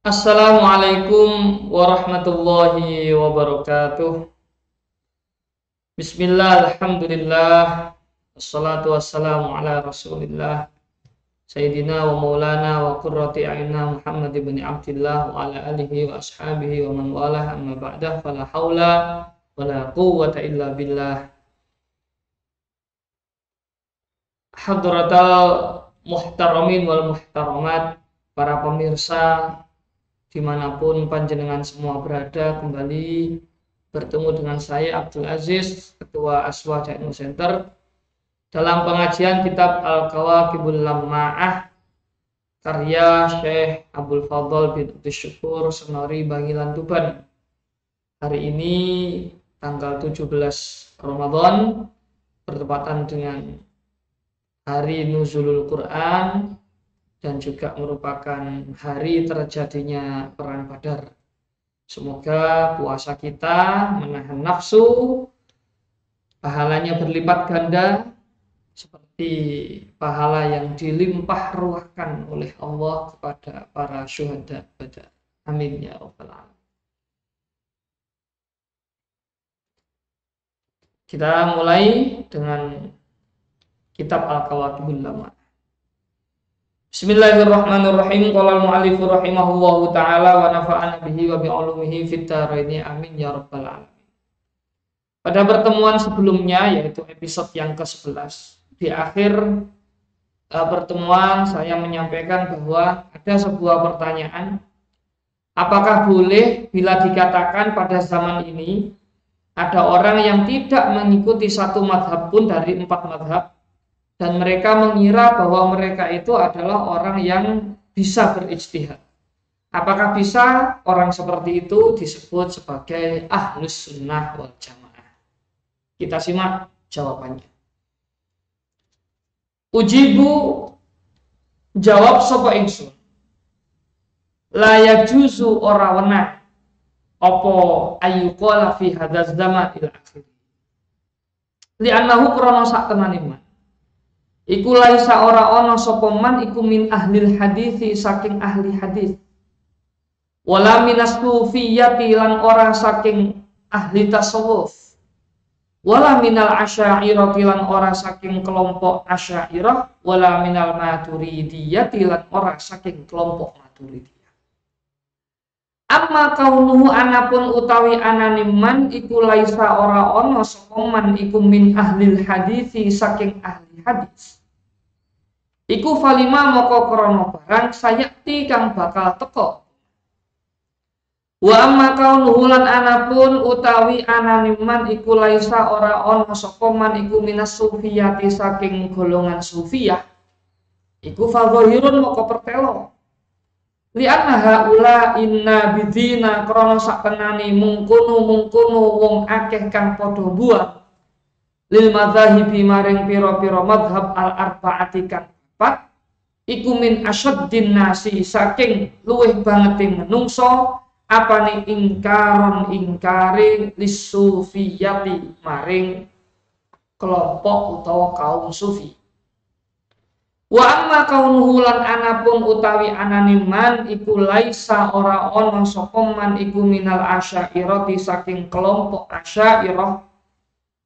Assalamualaikum warahmatullahi wabarakatuh. Bismillah, alhamdulillah, wassalatu wassalamu ala rasulillah Sayyidina wa maulana wa qurrati a'yunna Muhammad ibn Abdillah wa ala alihi wa ashabihi wa man walah amma ba'dah fala hawla wa la quwwata illa billah. Hadratal muhtaramin wal muhtaramat, para pemirsa dimanapun panjenengan semua berada, kembali bertemu dengan saya Abdul Aziz, Ketua Aswa Techno Center, dalam pengajian kitab Al-Kawakibul Lamma'ah karya Syekh Abdul Fadl bin Syukur Senori Bangilan Tuban. Hari ini tanggal 17 Ramadan bertepatan dengan hari Nuzulul Quran dan juga merupakan hari terjadinya perang Badar. Semoga puasa kita menahan nafsu, pahalanya berlipat ganda seperti pahala yang dilimpah ruahkan oleh Allah kepada para syuhada Badar. Amin ya rabbal alamin. Kita mulai dengan kitab Al-Kawakibul Lamma'ah. Bismillahirrahmanirrahim. Qala al-mu'allifu rahimahullahu ta'ala wa nafa'ana bihi wa bi'ulumihi fid dharaini amin ya rabbal alamin. Pada pertemuan sebelumnya, yaitu episode yang ke-11, di akhir pertemuan saya menyampaikan bahwa ada sebuah pertanyaan, apakah boleh bila dikatakan pada zaman ini ada orang yang tidak mengikuti satu madhab pun dari 4 madhab, dan mereka mengira bahwa mereka itu adalah orang yang bisa berijtihad. Apakah bisa orang seperti itu disebut sebagai ahlus sunnah wal jamaah? Kita simak jawabannya. Ujibu, jawab sapa ingsun. La yajuzu ora wenah apa ayyuqala fi hadzal zaman ila akhir. Li'annahu krana sak temanipun iku laisa ora ana sapa man iku min ahlil hadisi saking ahli hadis, wala minas sufiyyati lan ora saking ahli tasawuf, wala minal asy'ariyati lan ora saking kelompok asy'ariyah, wala minal maturidiyati lan ora saking kelompok maturidiyah. Amma kaunuhu anapun utawi anane man iku laisa ora ana sapa man iku min ahlil hadisi saking ahli hadis. Iku falima moko krana barang sayakti kang bakal teka. Wa amma kaunuhu lan anapun utawi anane man iku laisa ora ana sapa man iku minas sufiyati saking golongan sufiyah. Iku fadhahirun moko pertelo. Li'anna haula inna bidina krana saktenane mungkono wong akeh kang padha buah lil madzahibi maring pira-pira madhab al arba'ati kang 4 iku min asyaddin nasi saking luwih banget menungso apane ingkare lisufiyati maring kelompok utawa kaum sufi. Wa amma kaunuhu lan anapun utawi anane man iku laisa ora ana sapa man iku minal asy'ariyati saking kelompok asy'ariyah,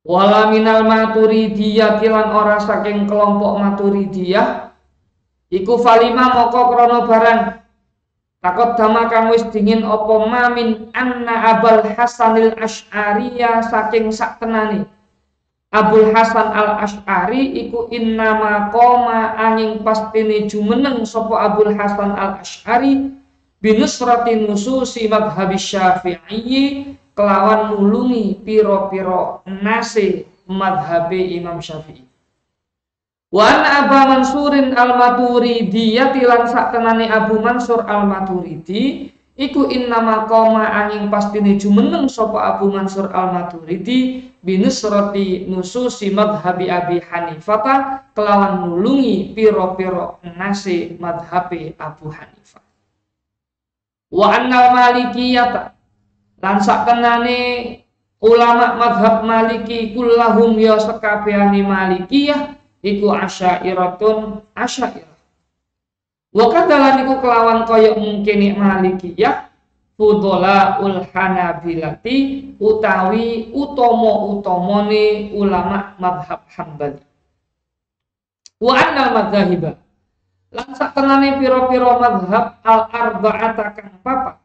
wala minal maturidiyah lan ora saking kelompok maturidiyah, iku falima moko krana barang takut dama kang wis dingin apa mamin anna Abul Hasanil Asy'ariyah saking saktenane Abul Hasan al-Asy'ari iku innama qoma angin pastine jumeneng sapa Abul Hasan al-Asy'ari binusrati nususi madhhabi Syafi'i kelawan nulungi piro-piro nase madhhabi Imam Syafi'i. Wa anna Abu Mansurin al-Maturidi lan saktenane Abu Mansur al-Maturidi iku innama qoma angin pastine jumeneng sapa Abu Mansur al-Maturidi binusrati nususi madhhabi Abi Hanifah kelawan nulungi piro-piro nase madhhabi Abu Hanifah. Wa annal malikiyata lan saktenane ulama madhab maliki kullahum ya sekabehane malikiyah iku asyairatun asy'ariyah. Wa kadalan iku kelawan kaya mungkin Malikiyah fudolaul Hanabilati utawi utama-utamane ulama mazhab Hambali. Wa annal madzhahiba lan satenane pira-pira mazhab al arba'ata kang papat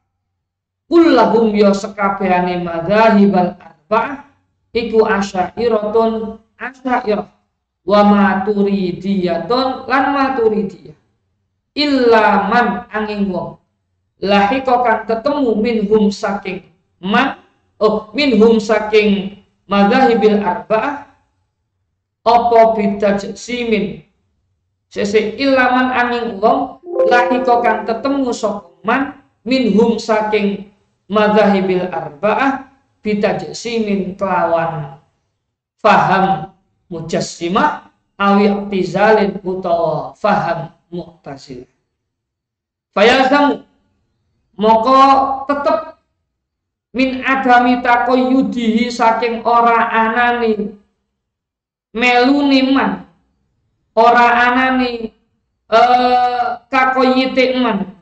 kullahum ya sekabehane madzhabal arba'ah iku asyairatun asyairah wa maturidiyatun lan maturidiyah illa man angin wong lahika kan ketemu minhum saking madzahibil arba'ah apa bitajsimin sese illa man angin wong lahika kan ketemu sapa man minhum saking madzahibil arba'ah bitajsimin kelawan faham mujassimah awi iktizalin utawa faham mu'tazilah. Fayalzamu moko tetep min adami takoyudihi saking ora anani meluni man ora anani kakoyite man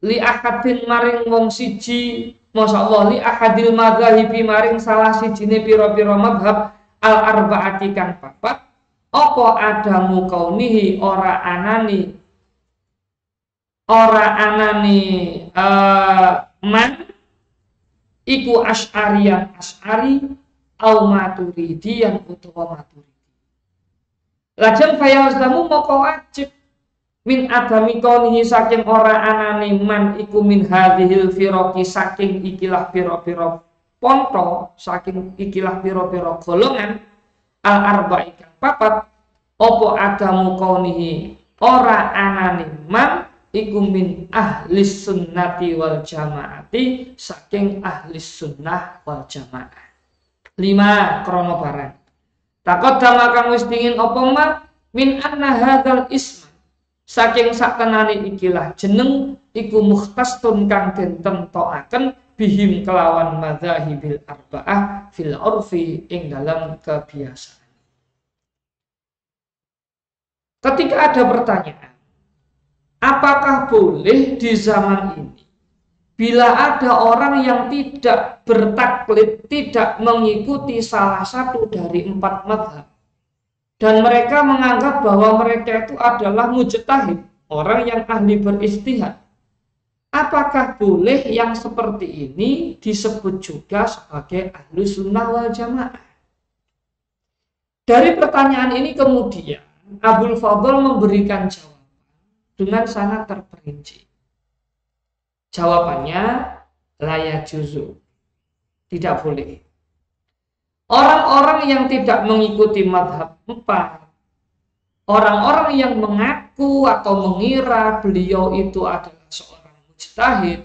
li akadin maring wong siji masyaallah li akadil madzahibi maring salah sijine pira-pira madhab al arba'ati kang papat apa adamu kaunihi ora anani man iku asy'ariyan asy'ari au maturidiyan utawa maturidi. Lajeng fayazdamu moko wajib min adami kaunihi saking ora anane man iku min hadhil firaqi saking ikilah pira-pira ponto saking ikilah pira-pira golongan al arba'i kang papat apa adamu kaunihi ora anane man iku min ahlis sunnati wal jamaati saking ahlis sunnah wal jamaah. 5 krono barang takut dama kang wis dingin apa ma min anna hadzal isma saking saktenane ikilah jeneng iku mukhtasun kang den temtokaken bihim kelawan madzahibil arba'ah fil urfi ing dalam kebiasaan. Ketika ada pertanyaan, apakah boleh di zaman ini bila ada orang yang tidak bertaklid, tidak mengikuti salah satu dari 4 mazhab dan mereka menganggap bahwa mereka itu adalah mujtahid, orang yang ahli beristihad, apakah boleh yang seperti ini disebut juga sebagai ahlu sunnah wal jamaah? Dari pertanyaan ini kemudian Abul Fadl memberikan jawaban dengan sangat terperinci. Jawabannya la yajuzu, tidak boleh. Orang-orang yang tidak mengikuti mazhab 4, orang-orang yang mengaku atau mengira beliau itu adalah seorang mujtahid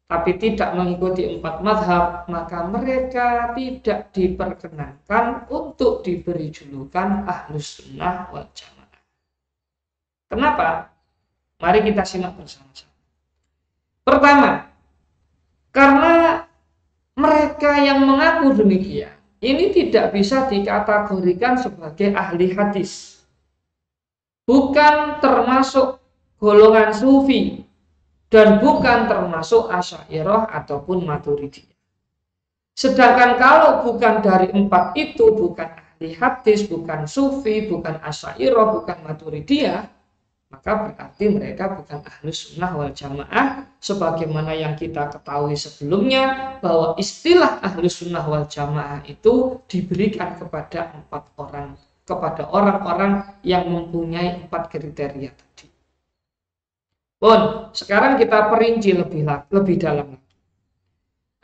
tapi tidak mengikuti 4 mazhab, maka mereka tidak diperkenankan untuk diberi julukan ahlus sunnah wal jamaah. Kenapa? Mari kita simak bersama-sama. Pertama, karena mereka yang mengaku demikian, ini tidak bisa dikategorikan sebagai ahli hadis. Bukan termasuk golongan sufi dan bukan termasuk asy'ariyah ataupun maturidiyah. Sedangkan kalau bukan dari 4 itu, bukan ahli hadis, bukan sufi, bukan asy'ariyah, bukan maturidiyah, maka berarti mereka bukan ahlus sunnah wal jamaah, sebagaimana yang kita ketahui sebelumnya bahwa istilah ahlus sunnah wal jamaah itu diberikan kepada 4 orang, kepada orang-orang yang mempunyai 4 kriteria tadi. Pun, sekarang kita perinci lebih dalam.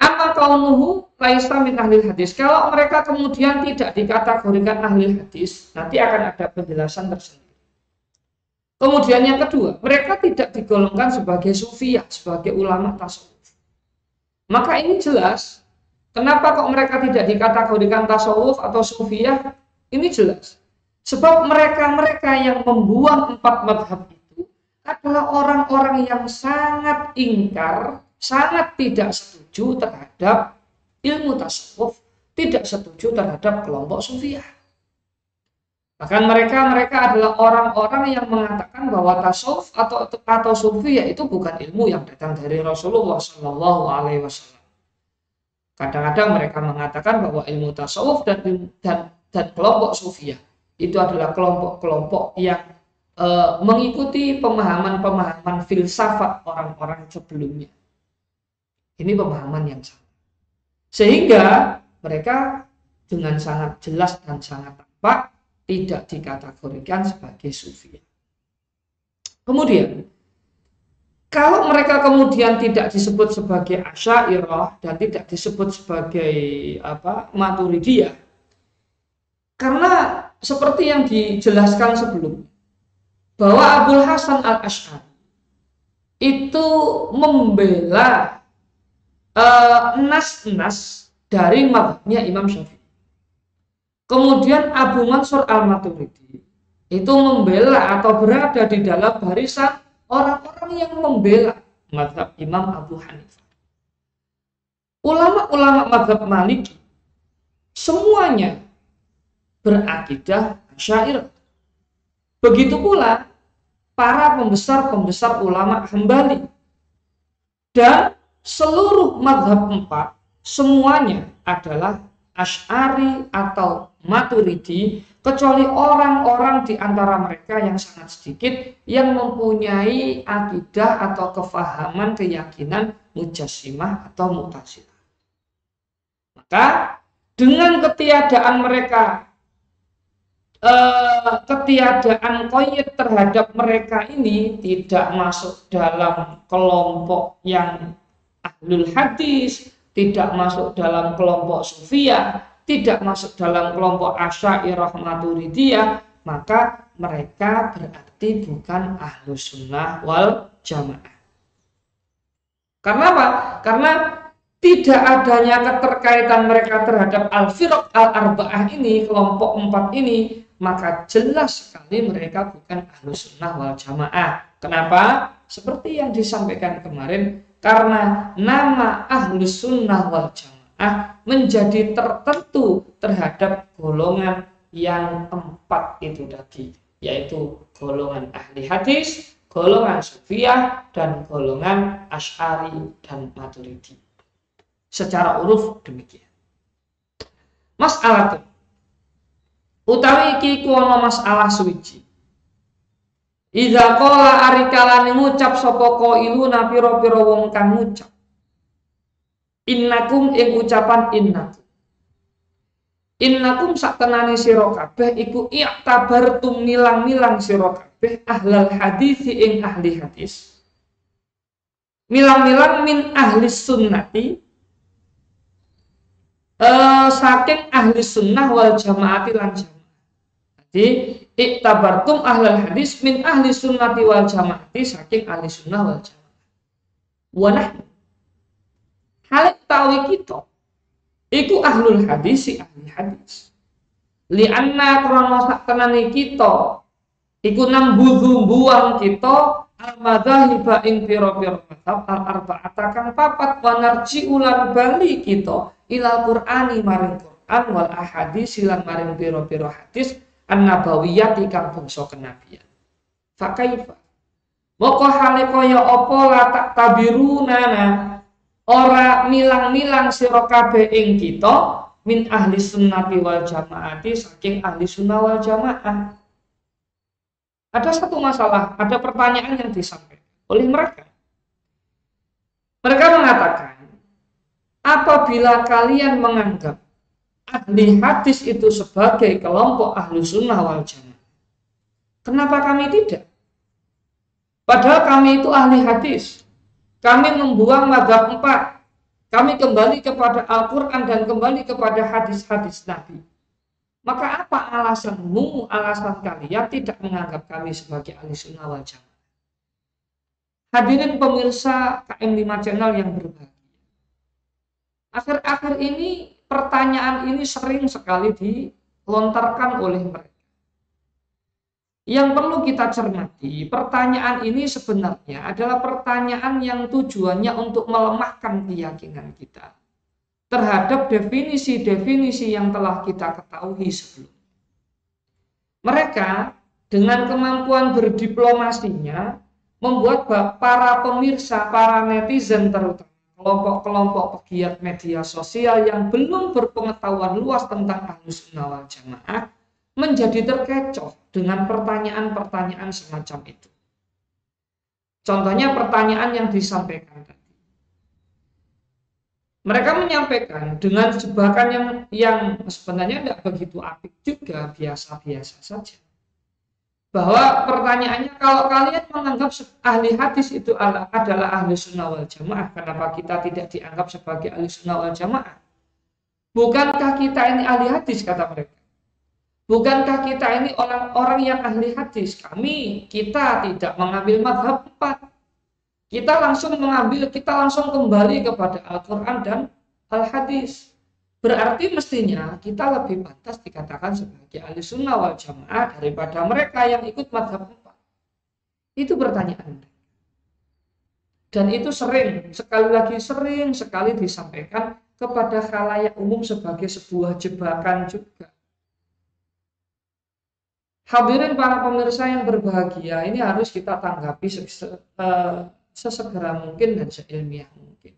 Amma kaunuhu laisa min ahli hadis. Kalau mereka kemudian tidak dikategorikan ahli hadis, nanti akan ada penjelasan tersendiri. Kemudian yang kedua, mereka tidak digolongkan sebagai sufiyah, sebagai ulama tasawuf. Maka ini jelas, kenapa kok mereka tidak dikategorikan tasawuf atau sufiyah? Ini jelas. Sebab mereka-mereka yang membuang 4 mazhab adalah orang-orang yang sangat ingkar, sangat tidak setuju terhadap ilmu tasawuf, tidak setuju terhadap kelompok sufiyah. Bahkan mereka adalah orang-orang yang mengatakan bahwa tasawuf atau sufi itu bukan ilmu yang datang dari Rasulullah Shallallahu Alaihi Wasallam. Kadang-kadang mereka mengatakan bahwa ilmu tasawuf dan kelompok sufiyah itu adalah kelompok-kelompok yang mengikuti pemahaman-pemahaman filsafat orang-orang sebelumnya. Ini pemahaman yang sama. Sehingga mereka dengan sangat jelas dan sangat tampak tidak dikategorikan sebagai sufi. Kemudian, kalau mereka kemudian tidak disebut sebagai Asy'ariyah dan tidak disebut sebagai Maturidiyah, karena seperti yang dijelaskan sebelumnya, bahwa Abul Hasan Al-Asy'ari itu membela nas-nas dari mazhabnya Imam Syafi'i. Kemudian Abu Mansur Al-Maturidi itu membela atau berada di dalam barisan orang-orang yang membela mazhab Imam Abu Hanifah. Ulama-ulama mazhab Maliki semuanya berakidah Asy'ariyah. Begitu pula para pembesar-pembesar ulama Hambali. Dan seluruh mazhab 4 semuanya adalah Asy'ari atau Maturidi, kecuali orang-orang di antara mereka yang sangat sedikit yang mempunyai akidah atau kefahaman keyakinan Mujassimah atau Mu'tazilah. Maka dengan ketiadaan mereka, ketiadaan qayyid terhadap mereka ini tidak masuk dalam kelompok yang ahlul hadis, tidak masuk dalam kelompok sufiyah, tidak masuk dalam kelompok Asy'ariyah Maturidiyah, maka mereka berarti bukan ahlus sunnah wal jamaah. Karena apa? Karena tidak adanya keterkaitan mereka terhadap al-firaq al-arba'ah ini, kelompok 4 ini, maka jelas sekali mereka bukan ahlus sunnah wal jamaah. Kenapa? Seperti yang disampaikan kemarin, karena nama ahlus sunnah wal jamaah menjadi tertentu terhadap golongan yang 4 itu tadi, yaitu golongan ahli hadis, golongan sufiyah, dan golongan Asy'ari dan Maturidi. Secara uruf demikian. Masalah utawi iki kuwana masalah suwiji. Iza qala arikalane ngucap sapa qailuna pira-pira wong kang ngucap. Innakum ing ucapan innakum. Innakum saktenane sira kabeh iku i'tabartum milang-milang sira kabeh ahlal hadis ing ahli hadis. Milang-milang min ahli sunnati saking ahli sunnah wal jamaati lan jamaah. Jadi iktabartum ahlal hadis min ahli sunnati wal jamaati saking ahli sunnah wal jamaah. Wa nahnu hal tawi kita iku ahlul hadis ahli hadis. Lianna krana saktenane kita iku nambudhu buang kita al-madzahiba ing pira-pira mazhab al-arba'ata kang papat wa narji ulan bali kita ilal Qur'ani maring Qur'an wal ahadits lan maring pira-pira hadis an-nabawiyyati kang bangsa kenabian. Fa kaifa? Moko hale kaya apa la tak tabirunana ora milang-milang sira kabeh ing kita min ahli sunnati wal jamaati saking ahli sunnah wal jamaah. Ada satu masalah, ada pertanyaan yang disampaikan oleh mereka. Mereka mengatakan, apabila kalian menganggap ahli hadis itu sebagai kelompok ahli sunnah wal jamaah, kenapa kami tidak? Padahal kami itu ahli hadis. Kami membuang mazhab 4. Kami kembali kepada Al-Quran dan kembali kepada hadis-hadis Nabi. Maka apa alasanmu, alasan kalian tidak menganggap kami sebagai ahli sunnah wal jamaah? Hadirin pemirsa KM5 Channel yang berbahagia. Akhir-akhir ini pertanyaan ini sering sekali dilontarkan oleh mereka. Yang perlu kita cermati, pertanyaan ini sebenarnya adalah pertanyaan yang tujuannya untuk melemahkan keyakinan kita terhadap definisi-definisi yang telah kita ketahui sebelumnya. Mereka dengan kemampuan berdiplomasinya membuat para pemirsa, para netizen terutama kelompok-kelompok pegiat media sosial yang belum berpengetahuan luas tentang Ahlus Sunnah wal Jamaah menjadi terkecoh dengan pertanyaan-pertanyaan semacam itu. Contohnya pertanyaan yang disampaikan tadi. Mereka menyampaikan dengan jebakan yang sebenarnya tidak begitu apik juga, biasa-biasa saja. Bahwa pertanyaannya, kalau kalian menganggap ahli hadis itu adalah ahli sunnah wal jamaah, kenapa kita tidak dianggap sebagai ahli sunnah wal jamaah? Bukankah kita ini ahli hadis, kata mereka. Bukankah kita ini orang-orang yang ahli hadis? Kita tidak mengambil mazhab 4. Kita langsung kembali kepada Al-Quran dan Al-Hadis. Berarti mestinya kita lebih pantas dikatakan sebagai ahli sunnah wal jamaah daripada mereka yang ikut mazhab 4. Itu pertanyaan. Dan itu sering sekali disampaikan kepada khalayak umum sebagai sebuah jebakan juga. Hadirin para pemirsa yang berbahagia, ini harus kita tanggapi sesegera mungkin dan seilmiah mungkin.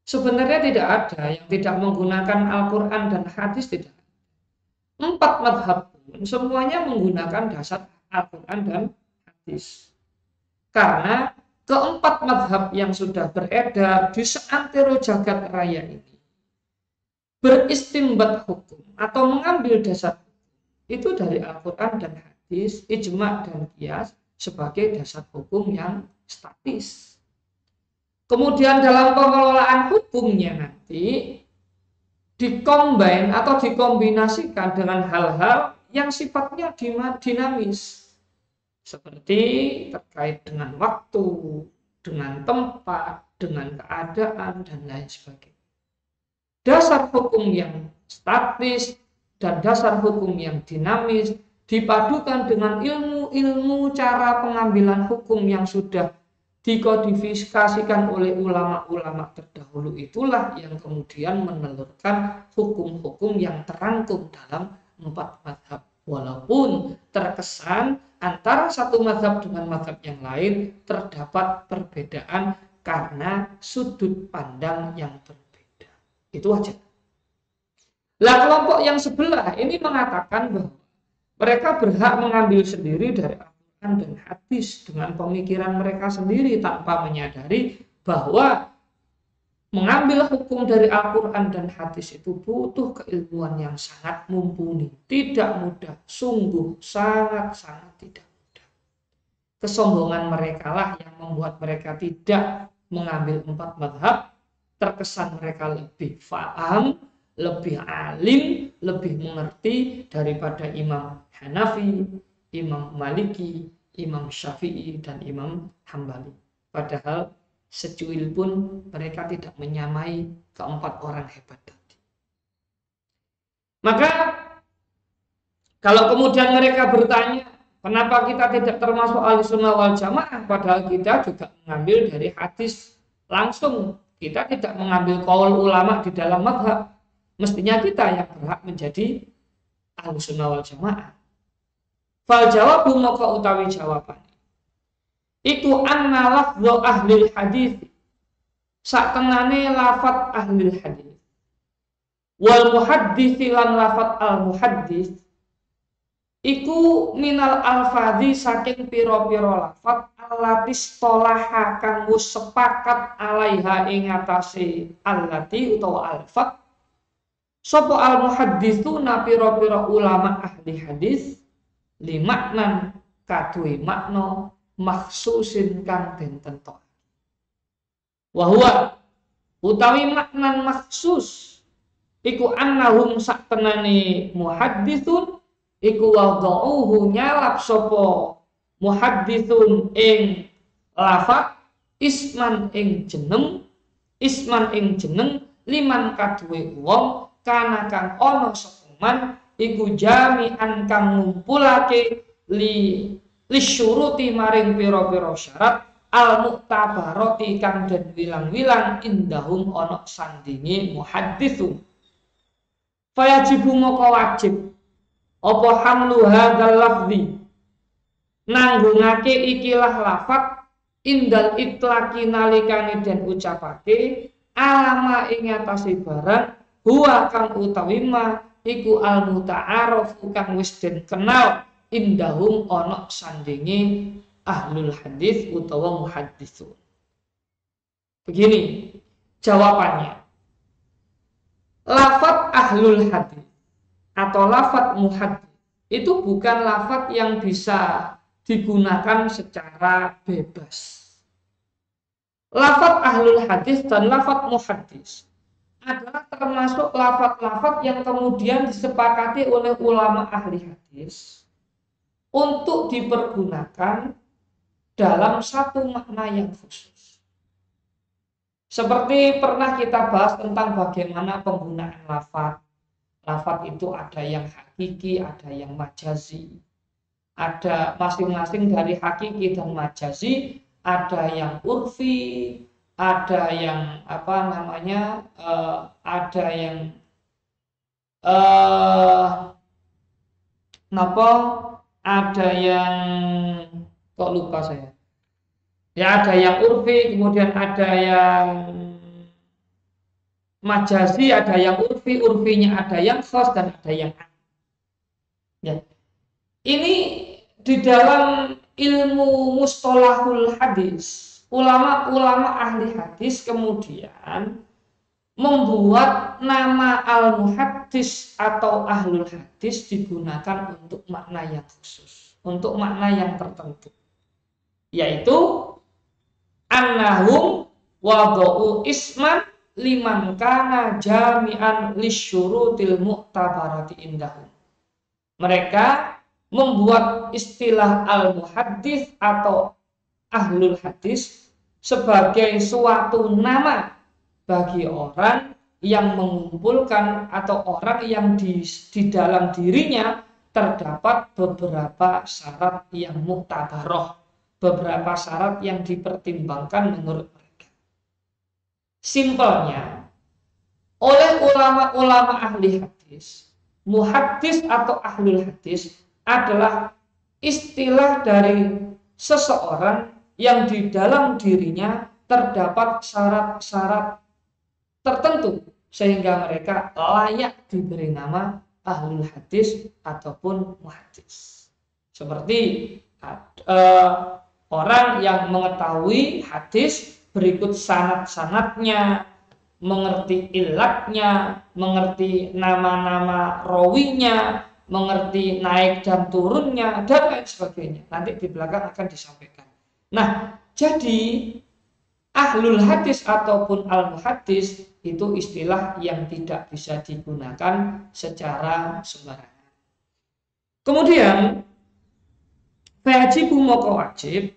Sebenarnya tidak ada yang tidak menggunakan Al-Quran dan hadis, tidak. 4 madhab pun semuanya menggunakan dasar Al-Quran dan hadis. Karena keempat madhab yang sudah beredar di seantero jagat raya ini beristimbat hukum atau mengambil dasar itu dari Al-Quran dan hadis, ijma' dan qiyas sebagai dasar hukum yang statis. Kemudian dalam pengelolaan hukumnya nanti dikombin atau dikombinasikan dengan hal-hal yang sifatnya dinamis. Seperti terkait dengan waktu, dengan tempat, dengan keadaan, dan lain sebagainya. Dasar hukum yang statis dan dasar hukum yang dinamis dipadukan dengan ilmu-ilmu cara pengambilan hukum yang sudah dikodifikasikan oleh ulama-ulama terdahulu, itulah yang kemudian menelurkan hukum-hukum yang terangkum dalam 4 mazhab. Walaupun terkesan antara satu mazhab dengan mazhab yang lain terdapat perbedaan karena sudut pandang yang berbeda. Itu aja. Lah kelompok yang sebelah ini mengatakan bahwa mereka berhak mengambil sendiri dari Al-Quran dan hadis dengan pemikiran mereka sendiri tanpa menyadari bahwa mengambil hukum dari Al-Quran dan hadis itu butuh keilmuan yang sangat mumpuni. Tidak mudah, sungguh sangat-sangat tidak mudah. Kesombongan mereka lah yang membuat mereka tidak mengambil 4 mazhab. Terkesan mereka lebih faham, lebih alim, lebih mengerti daripada Imam Hanafi, Imam Maliki, Imam Syafi'i, dan Imam Hambali. Padahal secuil pun mereka tidak menyamai keempat orang hebat tadi. Maka kalau kemudian mereka bertanya, kenapa kita tidak termasuk ahli sunnah wal jamaah, padahal kita juga mengambil dari hadis langsung. Kita tidak mengambil qaul ulama di dalam mazhab. Mestinya kita yang berhak menjadi ahli sunnah wal jamaah. Fal jawabu maka utawi jawaban iku anna lafdhu ahli hadis satenane lafat ahli hadis wal muhaddits lan lafat al muhaddits iku minal alfadhi saking pira-pira lafat allatis tolaha kang wis sepakat alaiha ing atase allati utawa alfat sapa al muhadditsuna pira-pira ulama ahli hadis limaknan kaduwe makna makhsusin kang den tentokake. Wa huwa utawi maknan maksus iku annahum saktenane muhadditsun iku wada'uhu nyalap sapa muhadditsun ing lafaz isman ing jeneng liman kaduwe wong kana kang ana sapa man iku jami'an kang ngumpulake li syuruti maring pira-pira syarat al muktabarati kang den wilang-wilang indahum ana sandinge muhadditsun fayajibu maka wajib apa hamlu hadzal lafzi nanggungake ikilah lafat indal itlaqi nalikane den ucapake alama ing atase barang huwa kang utawi ma iku al muta'arraf kang wis den kenal indahum ana sandinge ahlul hadis utawa muhaddisun. Begini jawabannya. Lafat ahlul hadis atau lafat muhaddits itu bukan lafat yang bisa digunakan secara bebas. Lafat ahlul hadis dan lafat muhaddits adalah termasuk lafat-lafat yang kemudian disepakati oleh ulama ahli hadis untuk dipergunakan dalam satu makna yang khusus. Seperti pernah kita bahas tentang bagaimana penggunaan lafat. Lafat itu ada yang hakiki, ada yang majazi. Ada masing-masing dari hakiki dan majazi, ada yang urfi, ada yang ada yang ada yang kok lupa saya. Ya ada yang urfi, kemudian ada yang majazi, ada yang urfi, urfinya ada yang khas dan ada yang ya. Ini di dalam ilmu mustalahul hadis, ulama-ulama ahli hadis kemudian membuat nama al-muhaddis atau ahlul hadis digunakan untuk makna yang khusus, untuk makna yang tertentu, yaitu annahum wada'u isman liman kana jami'an lisyurutil mu'tabarati indahum. Mereka membuat istilah al-muhaddits atau ahlul hadis sebagai suatu nama bagi orang yang mengumpulkan atau orang yang di dalam dirinya terdapat beberapa syarat yang mu'tabaroh, beberapa syarat yang dipertimbangkan menurut mereka. Simpelnya, oleh ulama-ulama ahli hadis, muhaddis atau ahlul hadis adalah istilah dari seseorang yang di dalam dirinya terdapat syarat-syarat tertentu sehingga mereka layak diberi nama ahlul hadis ataupun muhaddis. Seperti orang yang mengetahui hadis berikut sanad-sanadnya, mengerti ilatnya, mengerti nama-nama rawinya, mengerti naik dan turunnya, dan lain sebagainya. Nanti di belakang akan disampaikan. Nah, jadi ahlul hadis ataupun al-muhaddis itu istilah yang tidak bisa digunakan secara sembarangan. Kemudian, wajibu moko wajib,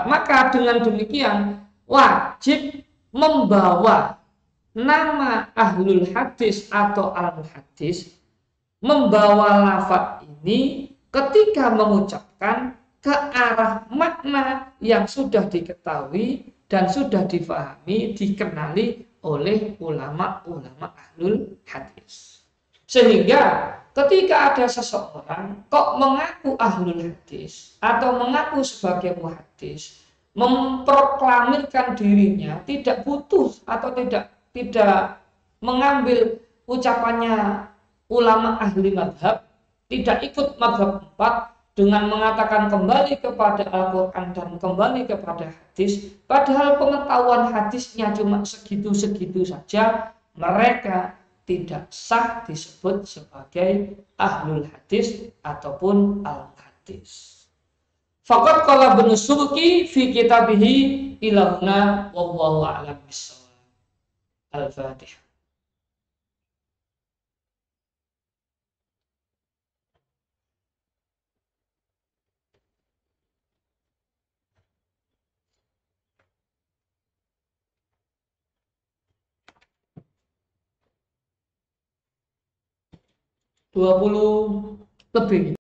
maka dengan demikian wajib membawa nama ahlul hadis atau al-muhaddis, membawa lafaz ini ketika mengucapkan ke arah makna yang sudah diketahui dan sudah difahami, dikenali oleh ulama-ulama ahlul hadis. Sehingga ketika ada seseorang kok mengaku ahlul hadis atau mengaku sebagai muhaddis, memproklamirkan dirinya, tidak butuh atau tidak mengambil ucapannya ulama ahli madhab, tidak ikut madhab 4 dengan mengatakan kembali kepada Al-Quran dan kembali kepada hadis, padahal pengetahuan hadisnya cuma segitu-segitu saja, mereka tidak sah disebut sebagai ahlul hadis ataupun al-hadis. Faqad qala Ibnu Subki fi kitabihi ilahna wallahu a'lam bissawab. Al-Fatihah. Dua puluh lebih.